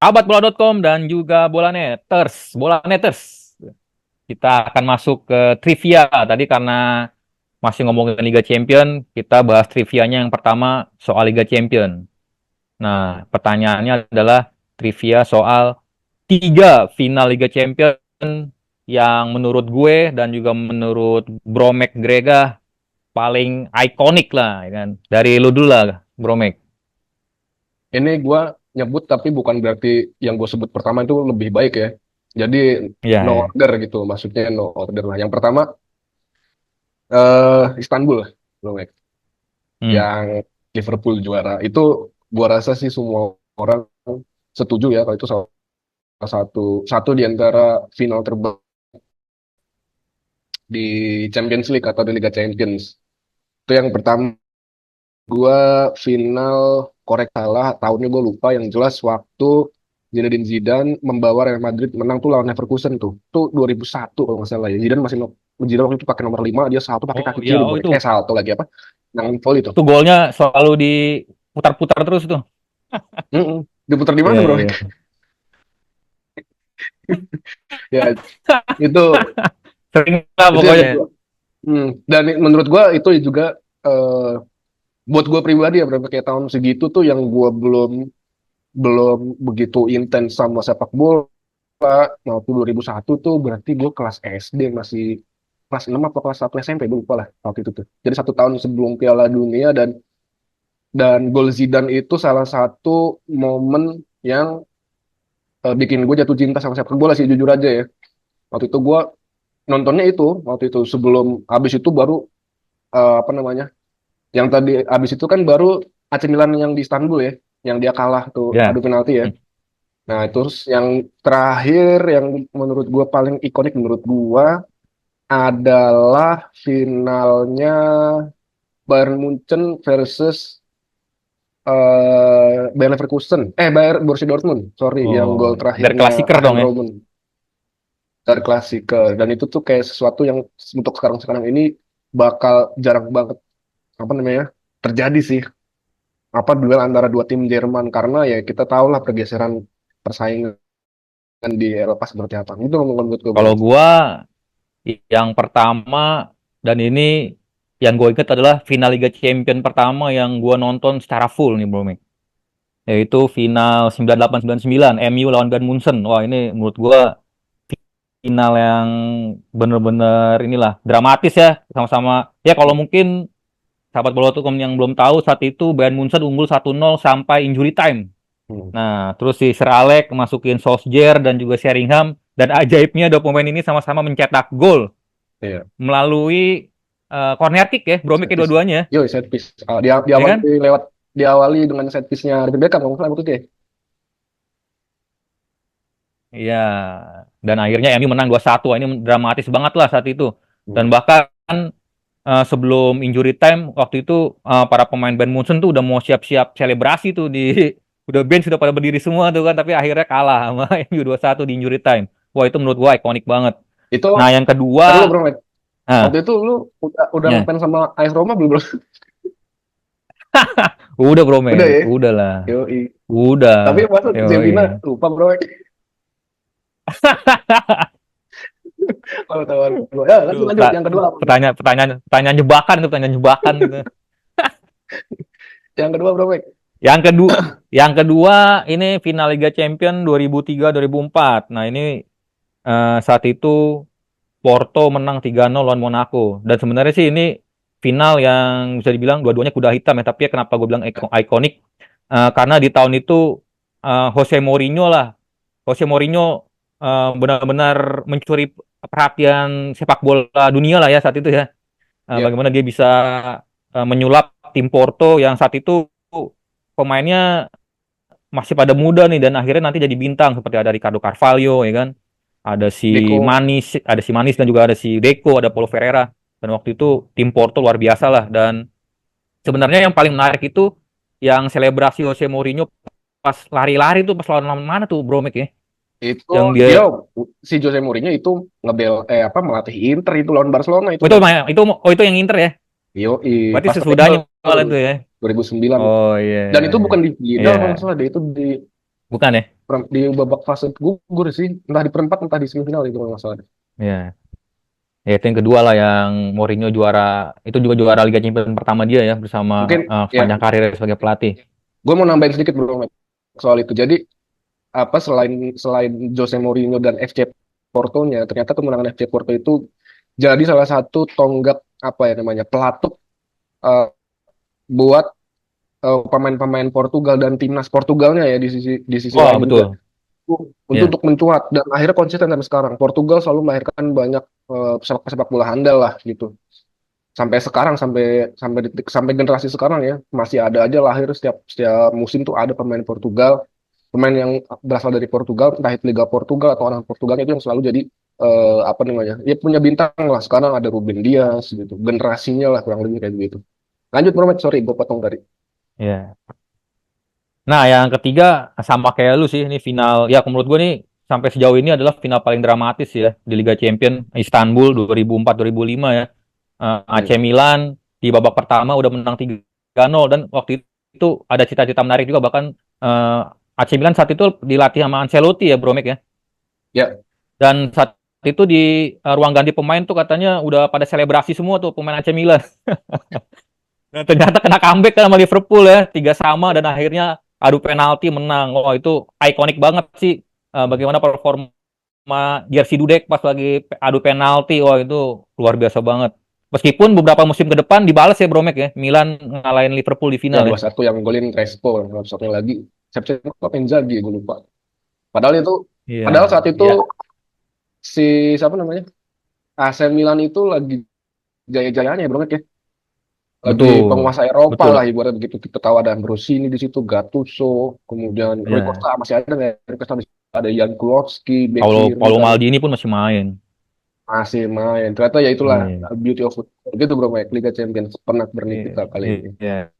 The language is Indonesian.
Bola.com dan juga Bolaneters. Kita akan masuk ke trivia tadi karena masih ngomongin Liga Champion, kita bahas trivianya yang pertama soal Liga Champion. Nah, pertanyaannya adalah trivia soal tiga final Liga Champion yang menurut gue dan juga menurut Bromek Grega paling ikonik lah, ya kan? Dari lu dulu lah, Bromek. Ini gue nyebut tapi bukan berarti yang gue sebut pertama itu lebih baik ya. Jadi Iya, no ya. order gitu, maksudnya no order lah. Yang pertama Istanbul lah, belum ya. Hmm. Yang Liverpool juara. Itu gue rasa sih semua orang setuju ya kalau itu salah satu satu di antara final terbaik di Champions League atau di Liga Champions. Itu yang pertama. Gua final korek salah tahunnya gue lupa yang jelas waktu Zinedine Zidane membawa Real Madrid menang tuh lawan Leverkusen tuh 2001 kalau nggak salah ya. Zidane waktu itu pakai nomor 5, dia salto pakai Oh kaki iya, kiri oh bro. itu Salto lagi apa, nang volley itu. itu golnya selalu diputar-putar terus tuh. Mm-mm. Diputar di Iya, mana bro? iya. Ya itu Sering lah itu yang pokoknya. kedua. Dan menurut gua itu juga eh, buat gua pribadi ya berapa kayak tahun segitu tuh yang gua belum belum begitu intens sama sepak bola. Waktu 2001 tuh berarti gue kelas SD, masih kelas 6 atau kelas 1 SMP, gue lupa lah waktu itu tuh. Jadi 1 tahun sebelum Piala Dunia, dan gol Zidane itu salah satu momen yang bikin gue jatuh cinta sama sepak bola sih jujur aja ya. Waktu itu gue nontonnya itu, waktu itu sebelum habis itu baru apa namanya? Yang tadi habis itu kan baru AC Milan yang di Istanbul ya, yang dia kalah tuh adu Ya. penalti ya. Hmm. Nah, terus yang terakhir yang menurut gue paling ikonik menurut gue adalah finalnya Bayern Munchen versus Bayer Leverkusen. Bayer Borussia Dortmund. Sorry, yang Oh, gol dari terakhirnya klasiker Arjen dong ya. Robben dari Klasiker. Dan itu tuh kayak sesuatu yang untuk sekarang-sekarang ini bakal jarang banget apa namanya terjadi sih. Apa duel antara dua tim Jerman karena ya kita tahu lah pergeseran persaingan di Eropa seperti apa. Itu menurut gue bro. Kalau gua yang pertama dan ini yang gue ingat adalah final Liga Champion pertama yang gua nonton secara full nih, Bro Mik. Yaitu final 98-99 MU lawan Bayern Munchen. Wah, ini menurut gua final yang bener-bener inilah dramatis ya, sama-sama. Ya kalau mungkin sahabat bola tuh yang belum tahu, saat itu Bayern Munchen unggul 1-0 sampai injury time. Hmm. Nah, terus si Sir Alex masukin Solskjaer dan juga Sheringham, dan ajaibnya dua pemain ini sama-sama mencetak gol Iya. melalui corner kick ya, Set bromik piece. dua-duanya, Yo, set piece. ya kan? Diawali dengan set piece-nya David Beckham kalau nggak salah waktu itu ya. Iya. Dan akhirnya MU menang 2-1. Ini dramatis banget lah saat itu. Hmm. Dan bahkan sebelum injury time waktu itu para pemain Bayern Munchen tuh udah mau siap-siap selebrasi tuh di udah bench sudah pada berdiri semua tuh kan, tapi akhirnya kalah sama MU 2-1 di injury time. Wah, itu menurut gua ikonik banget. Itu Nah, yang tadi lu kedua, bro, Mike. Waktu nah, itu lu udah ya, ngefans sama AS Roma belum bro? udah bro, Udah Mek. ya. Udah lah. Yoi. Udah. Tapi masa Zevina Yoi. lupa bro. Kalau tahu gua. Ya, lanjut Duh, lanjut. Yang kedua apa bro? pertanyaan jebakan itu, pertanyaan jebakan gitu. Yang kedua bro, Mike. Yang kedua, yang kedua ini final Liga Champion 2003-2004. Nah, ini saat itu Porto menang 3-0 lawan Monaco. Dan sebenarnya sih ini final yang bisa dibilang dua-duanya kuda hitam ya, tapi ya kenapa gue bilang ikonik? Karena di tahun itu Jose Mourinho lah. Jose Mourinho benar-benar mencuri perhatian sepak bola dunia lah ya saat itu ya. Ya, Bagaimana dia bisa menyulap tim Porto yang saat itu pemainnya masih pada muda nih dan akhirnya nanti jadi bintang seperti ada Ricardo Carvalho ya kan. Deco. Ada si Manis dan juga ada si Deco, ada Paulo Ferreira. Dan waktu itu tim Porto luar biasa lah. Dan sebenarnya yang paling menarik itu yang selebrasi Jose Mourinho pas lari-lari tuh pas lawan mana tuh Bro Mick ya. Itu Yang dia dia si Jose Mourinho itu apa melatih Inter itu lawan Barcelona itu oh, Mike. itu yang Inter ya. Yoi, Berarti pas sesudahnya treble malah tuh ya. 2009. Oh iya. Dan itu bukan di Vidal Iya. kalau nggak salah, dia itu di Bukan ya? Di babak fase gugur sih, entah di perempat entah di semifinal itu kalau nggak salah. Ya. Ya, itu yang kedua lah yang Mourinho juara, itu juga juara Liga Champions pertama dia ya bersama Mungkin ya, sepanjang karirnya sebagai pelatih. gue mau nambahin sedikit bro Matt, soal itu. Jadi apa selain selain Jose Mourinho dan FC Portonya, ternyata kemenangan FC Porto itu jadi salah satu tonggak apa ya namanya pelatuk eh, buat pemain-pemain Portugal dan timnas Portugalnya ya di sisi Wah, lain juga betul. untuk Ya. mencuat dan akhirnya konsisten sampai sekarang. Portugal selalu melahirkan banyak sepak bola handal lah gitu. Sampai sekarang sampai generasi sekarang ya masih ada aja lahir setiap setiap musim tuh ada pemain Portugal, pemain yang berasal dari Portugal, entah itu Liga Portugal atau orang Portugal itu yang selalu jadi apa namanya, ya punya bintang lah. Sekarang ada Ruben Dias gitu, generasinya lah kurang lebih kayak gitu. Lanjut Muhammad, sorry gue potong tadi. Ya. Nah, yang ketiga sama kayak lu sih, ini final. Ya, menurut gue nih sampai sejauh ini adalah final paling dramatis ya di Liga Champions Istanbul 2004-2005 ya. AC Hmm. Milan di babak pertama udah menang 3-0 dan waktu itu ada cita-cita menarik juga, bahkan AC Milan saat itu dilatih sama Ancelotti ya, Bromek ya. Ya, Dan saat itu di ruang ganti pemain tuh katanya udah pada selebrasi semua tuh pemain AC Milan. Dan ternyata kena comeback kan sama Liverpool ya, 3-3 dan akhirnya adu penalti menang. Wah, itu ikonik banget sih, bagaimana performa Jersey Dudek pas lagi adu penalti. Wah, itu luar biasa banget. Meskipun beberapa musim ke depan dibalas ya Bromek ya, Milan ngalahin Liverpool di ya final ya. 2-1 yang golin Crespo, yang satunya lagi Shevchenko apa Inzaghi gue lupa. Padahal itu Iya, padahal saat itu iya, si siapa namanya? AC Milan itu lagi jaya-jayanya ya bro ya. Lagi betul, penguasa Eropa betul. lah ibaratnya begitu, kita tahu ada Ambrosini di situ, Gattuso, kemudian Rui Ya, Costa masih ada nggak? Ya? Rui Costa masih ada, Jan Kulowski, bek Paulo kiri Paulo kan Maldini pun masih main. masih main. Ternyata ya itulah Iya, beauty of football gitu bro, Mike. Liga Champions pernah bernikita kali ini. iya.